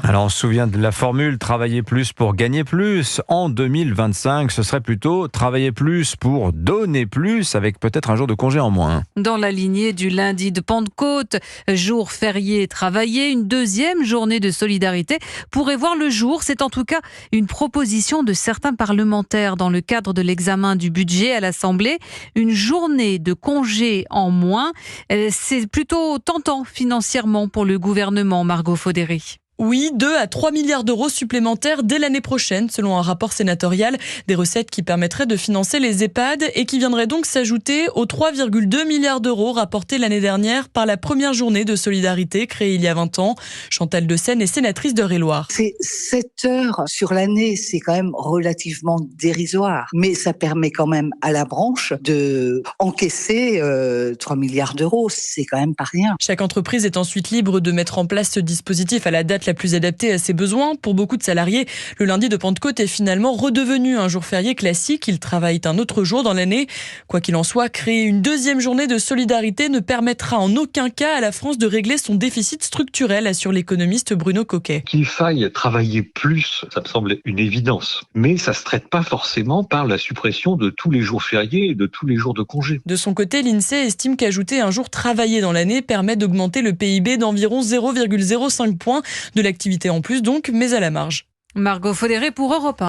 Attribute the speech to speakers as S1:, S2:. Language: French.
S1: Alors on se souvient de la formule travailler plus pour gagner plus. En 2025, ce serait plutôt travailler plus pour donner plus, avec peut-être un jour de congé en moins.
S2: Dans la lignée du lundi de Pentecôte, jour férié travaillé, une deuxième journée de solidarité pourrait voir le jour. C'est en tout cas une proposition de certains parlementaires dans le cadre de l'examen du budget à l'Assemblée. Une journée de congé en moins, c'est plutôt tentant financièrement pour le gouvernement, Margot Faudéry.
S3: Oui, 2 à 3 milliards d'euros supplémentaires dès l'année prochaine, selon un rapport sénatorial. Des recettes qui permettraient de financer les EHPAD et qui viendraient donc s'ajouter aux 3,2 milliards d'euros rapportés l'année dernière par la première journée de solidarité créée il y a 20 ans. Chantal Decenne est sénatrice d'Eure-et-Loir.
S4: C'est 7 heures sur l'année, c'est quand même relativement dérisoire. Mais ça permet quand même à la branche de encaisser 3 milliards d'euros. C'est quand même pas rien.
S3: Chaque entreprise est ensuite libre de mettre en place ce dispositif à la date la plus adaptée à ses besoins. Pour beaucoup de salariés, le lundi de Pentecôte est finalement redevenu un jour férié classique. Ils travaillent un autre jour dans l'année. Quoi qu'il en soit, créer une deuxième journée de solidarité ne permettra en aucun cas à la France de régler son déficit structurel, assure l'économiste Bruno Coquet.
S5: Qu'il faille travailler plus, ça me semble une évidence. Mais ça ne se traite pas forcément par la suppression de tous les jours fériés et de tous les jours de congé.
S3: De son côté, l'INSEE estime qu'ajouter un jour travaillé dans l'année permet d'augmenter le PIB d'environ 0,05 points. De l'activité en plus donc, mais à la marge.
S2: Margot Faudéry pour Europe 1.